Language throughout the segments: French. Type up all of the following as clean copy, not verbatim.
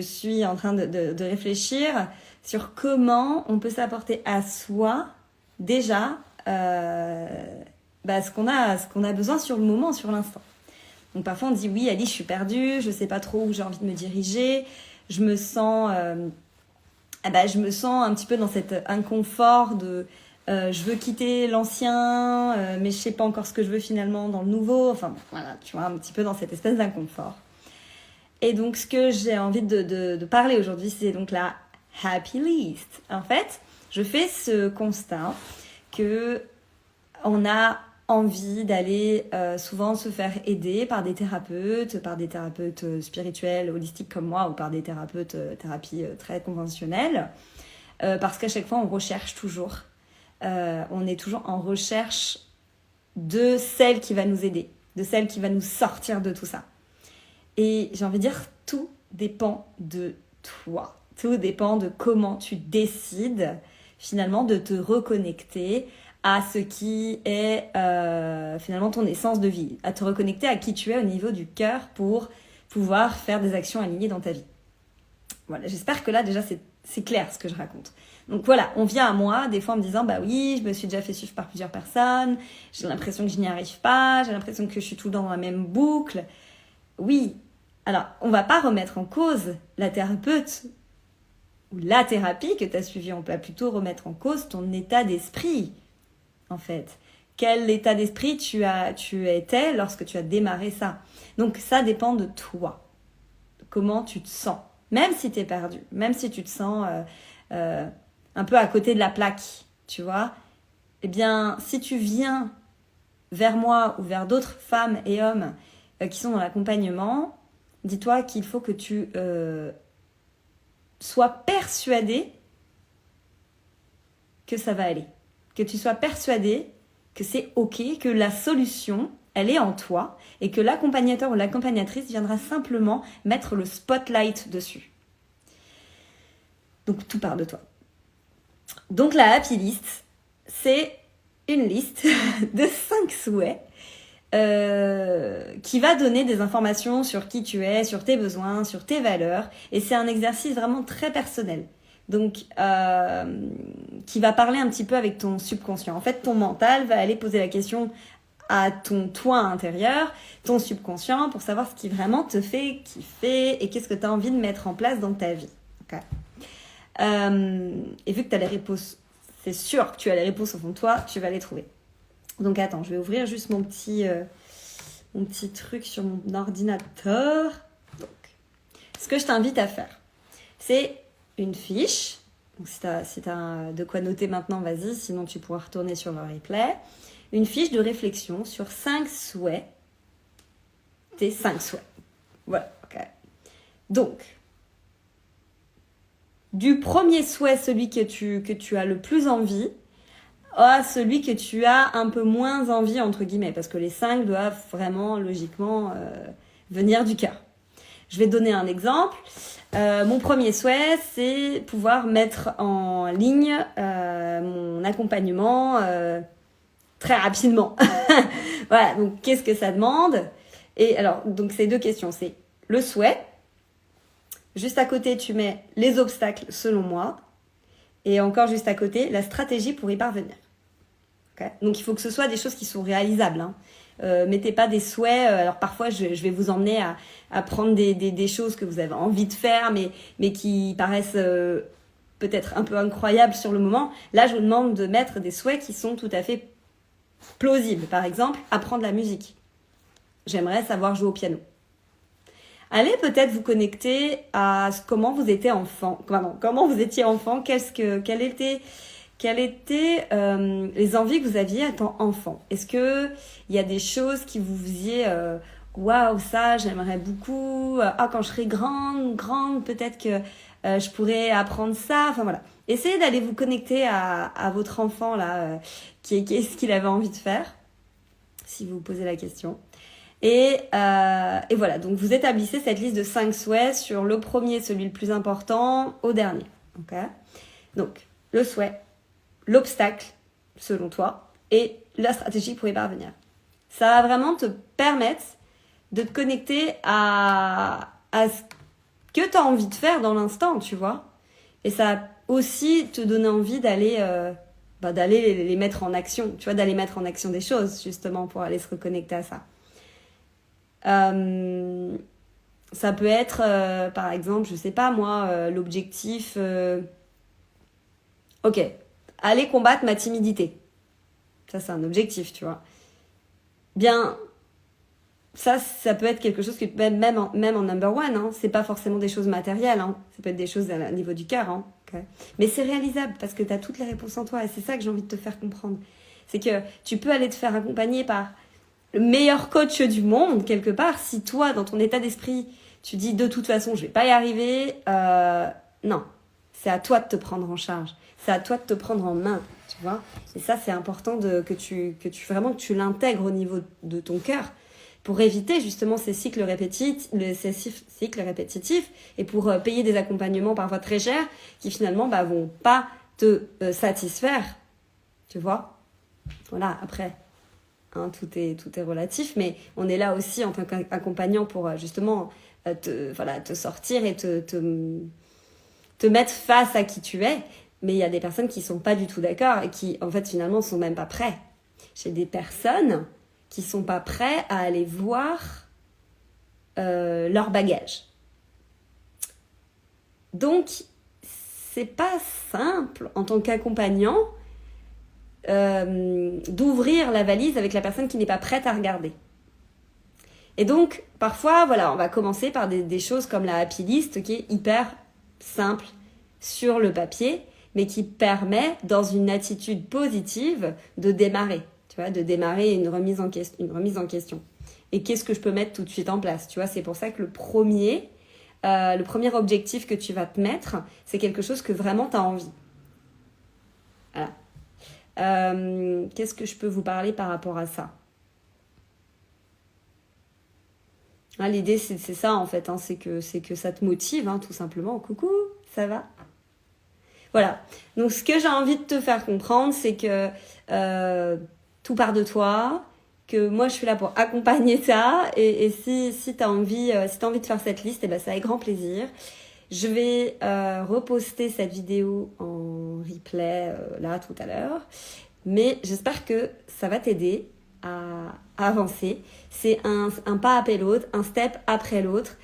Je suis en train de réfléchir sur comment on peut s'apporter à soi déjà ce qu'on a besoin sur le moment, sur l'instant. Donc parfois on dit oui, Alice, je suis perdue, je sais pas trop où j'ai envie de me diriger, je me sens un petit peu dans cet inconfort de je veux quitter l'ancien, mais je sais pas encore ce que je veux finalement dans le nouveau. Enfin bon, voilà, tu vois, un petit peu dans cette espèce d'inconfort. Et donc, ce que j'ai envie de parler aujourd'hui, c'est donc la happy list. En fait, je fais ce constat que on a envie d'aller souvent se faire aider par des thérapeutes spirituels, holistiques comme moi, ou par des thérapeutes thérapie très conventionnelles, parce qu'à chaque fois, on recherche toujours. On est toujours en recherche de celle qui va nous aider, de celle qui va nous sortir de tout ça. Et j'ai envie de dire, tout dépend de toi. Tout dépend de comment tu décides finalement de te reconnecter à ce qui est finalement ton essence de vie, à te reconnecter à qui tu es au niveau du cœur pour pouvoir faire des actions alignées dans ta vie. Voilà, j'espère que là déjà c'est clair ce que je raconte. Donc voilà, on vient à moi des fois en me disant bah oui, je me suis déjà fait suivre par plusieurs personnes, j'ai l'impression que je n'y arrive pas, j'ai l'impression que je suis tout le temps dans la même boucle. Oui, alors on va pas remettre en cause la thérapeute ou la thérapie que tu as suivie, on peut plutôt remettre en cause ton état d'esprit, en fait. Quel état d'esprit tu étais lorsque tu as démarré ça. Donc ça dépend de toi, de comment tu te sens. Même si tu es perdu, même si tu te sens un peu à côté de la plaque, tu vois, eh bien, si tu viens vers moi ou vers d'autres femmes et hommes qui sont dans l'accompagnement, dis-toi qu'il faut que tu sois persuadé que ça va aller. Que tu sois persuadé que c'est OK, que la solution, elle est en toi et que l'accompagnateur ou l'accompagnatrice viendra simplement mettre le spotlight dessus. Donc tout part de toi. Donc la happy list, c'est une liste de 5 souhaits qui va donner des informations sur qui tu es, sur tes besoins, sur tes valeurs. Et c'est un exercice vraiment très personnel. Donc, qui va parler un petit peu avec ton subconscient. En fait, ton mental va aller poser la question à ton toi intérieur, ton subconscient, pour savoir ce qui vraiment te fait kiffer et qu'est-ce que tu as envie de mettre en place dans ta vie. Okay. Et vu que tu as les réponses, c'est sûr que tu as les réponses au fond de toi, tu vas les trouver. Donc attends, je vais ouvrir juste mon petit truc sur mon ordinateur. Donc, ce que je t'invite à faire, c'est une fiche. Donc si t'as de quoi noter maintenant, vas-y, sinon tu pourras retourner sur le replay. Une fiche de réflexion sur 5 souhaits. Tes 5 souhaits. Voilà, ok. Donc, du premier souhait, celui que tu as le plus envie, à celui que tu as un peu moins envie, entre guillemets, parce que les 5 doivent vraiment, logiquement, venir du cœur. Je vais te donner un exemple. Mon premier souhait, c'est pouvoir mettre en ligne mon accompagnement très rapidement. Voilà, donc qu'est-ce que ça demande ? Et alors, donc c'est 2 questions. C'est le souhait. Juste à côté, tu mets les obstacles selon moi. Et encore juste à côté, la stratégie pour y parvenir. Okay ? Donc il faut que ce soit des choses qui sont réalisables. Hein. Mettez pas des souhaits. Alors parfois, je vais vous emmener à prendre des choses que vous avez envie de faire, mais qui paraissent peut-être un peu incroyables sur le moment. Là, je vous demande de mettre des souhaits qui sont tout à fait plausibles. Par exemple, apprendre la musique. J'aimerais savoir jouer au piano. Allez peut-être vous connecter à comment vous étiez enfant. Comment vous étiez enfant. Quelles étaient les envies que vous aviez étant enfant. Est-ce que il y a des choses qui vous faisaient waouh, ça j'aimerais beaucoup. Quand je serai grande, peut-être que je pourrais apprendre ça. Enfin voilà. Essayez d'aller vous connecter à votre enfant là, qu'est-ce qu'il avait envie de faire, si vous vous posez la question. Et voilà, donc vous établissez cette liste de 5 souhaits sur le premier, celui le plus important, au dernier. Okay ? Donc, le souhait, l'obstacle, selon toi, et la stratégie pour y parvenir. Ça va vraiment te permettre de te connecter à ce que tu as envie de faire dans l'instant, tu vois. Et ça va aussi te donner envie d'aller d'aller les mettre en action, tu vois, d'aller mettre en action des choses, justement, pour aller se reconnecter à ça. Ça peut être, par exemple, je sais pas moi, l'objectif... ok, aller combattre ma timidité. Ça, c'est un objectif, tu vois. Bien, ça peut être quelque chose que même en number one, hein, c'est pas forcément des choses matérielles, hein, ça peut être des choses à niveau du cœur, hein, okay. Mais c'est réalisable parce que tu as toutes les réponses en toi et c'est ça que j'ai envie de te faire comprendre. C'est que tu peux aller te faire accompagner par le meilleur coach du monde, quelque part, si toi, dans ton état d'esprit, tu dis de toute façon, je vais pas y arriver, non, c'est à toi de te prendre en charge, c'est à toi de te prendre en main, tu vois. Et ça, c'est important que tu l'intègres au niveau de ton cœur, pour éviter justement ces cycles répétitifs et pour payer des accompagnements parfois très chers qui finalement vont pas te satisfaire, tu vois. Voilà, après, hein, tout est relatif, mais on est là aussi en tant qu'accompagnant pour justement te sortir et te mettre face à qui tu es. Mais il y a des personnes qui sont pas du tout d'accord et qui en fait finalement sont même pas prêts. J'ai des personnes qui sont pas prêts à aller voir leur bagage. Donc, c'est pas simple en tant qu'accompagnant d'ouvrir la valise avec la personne qui n'est pas prête à regarder. Et donc, parfois, voilà, on va commencer par des choses comme la happy list qui est hyper simple sur le papier, mais qui permet, dans une attitude positive, de démarrer. Tu vois, de démarrer une remise en question. Et qu'est-ce que je peux mettre tout de suite en place? Tu vois, c'est pour ça que le premier objectif que tu vas te mettre, c'est quelque chose que vraiment tu as envie. Voilà. Qu'est-ce que je peux vous parler par rapport à ça? L'idée, c'est ça, en fait. Hein, c'est que ça te motive, hein, tout simplement. Coucou, ça va? Voilà. Donc, ce que j'ai envie de te faire comprendre, c'est que tout part de toi, que moi je suis là pour accompagner ça, et si tu as envie de faire cette liste, c'est avec grand plaisir. Je vais reposter cette vidéo en replay là tout à l'heure, mais j'espère que ça va t'aider à avancer. C'est un pas après l'autre, un step après l'autre.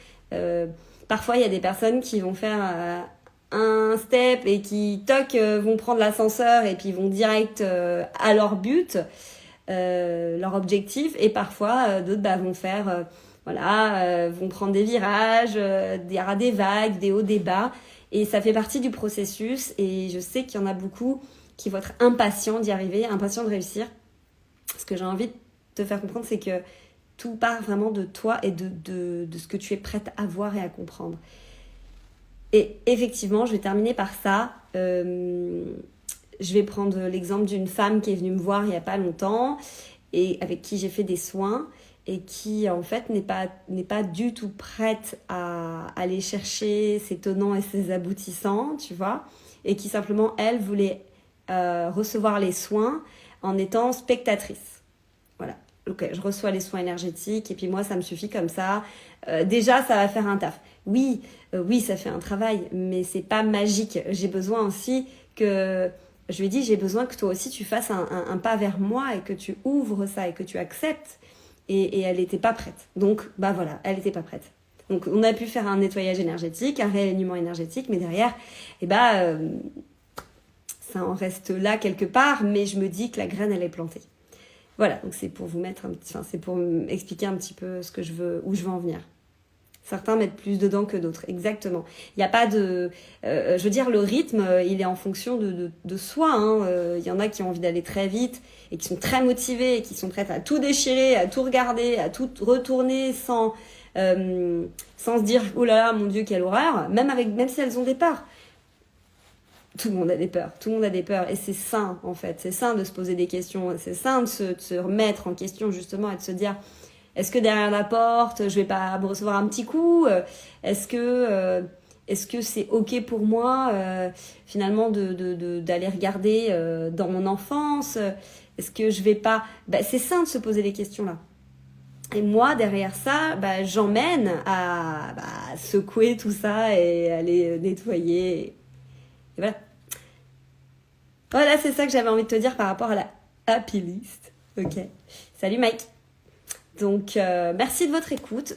Parfois il y a des personnes qui vont faire un step et qui vont prendre l'ascenseur et puis vont direct à leur but, leur objectif, et parfois d'autres vont faire vont prendre des virages, il y aura des vagues, des hauts, des bas, et ça fait partie du processus. Et je sais qu'il y en a beaucoup qui vont être impatients d'y arriver, impatients de réussir. Ce que j'ai envie de te faire comprendre, c'est que tout part vraiment de toi et de ce que tu es prête à voir et à comprendre. Et effectivement, je vais terminer par ça. Je vais prendre l'exemple d'une femme qui est venue me voir il n'y a pas longtemps et avec qui j'ai fait des soins et qui, en fait, n'est pas du tout prête à aller chercher ses tenants et ses aboutissants, tu vois, et qui simplement, elle, voulait recevoir les soins en étant spectatrice. Voilà. Ok, je reçois les soins énergétiques et puis moi, ça me suffit comme ça. Déjà, ça va faire un taf. Oui, ça fait un travail, mais c'est pas magique. J'ai besoin aussi que... Je lui ai dit, j'ai besoin que toi aussi, tu fasses un pas vers moi et que tu ouvres ça et que tu acceptes. Et elle n'était pas prête. Donc, voilà, elle n'était pas prête. Donc, on a pu faire un nettoyage énergétique, un réalignement énergétique, mais derrière, ça en reste là quelque part, mais je me dis que la graine, elle est plantée. Voilà, donc c'est pour vous c'est pour expliquer un petit peu ce que je veux, où je veux en venir. Certains mettent plus dedans que d'autres, exactement. Il n'y a pas de... je veux dire, le rythme, il est en fonction de soi. Hein. Il y en a qui ont envie d'aller très vite et qui sont très motivés et qui sont prêtes à tout déchirer, à tout regarder, à tout retourner sans se dire « Oh là là, mon Dieu, quelle horreur !» Même si elles ont des peurs. Tout le monde a des peurs. Et c'est sain, en fait. C'est sain de se poser des questions. C'est sain de se remettre en question, justement, et de se dire... Est-ce que derrière la porte, je vais pas me recevoir un petit coup? Est-ce que c'est ok pour moi finalement d'aller regarder dans mon enfance? Est-ce que je vais pas... c'est sain de se poser les questions là. Et moi, derrière ça, bah, j'emmène à secouer tout ça et aller nettoyer. Et voilà. Voilà, c'est ça que j'avais envie de te dire par rapport à la happy list. Ok. Salut Mike. Donc, merci de votre écoute.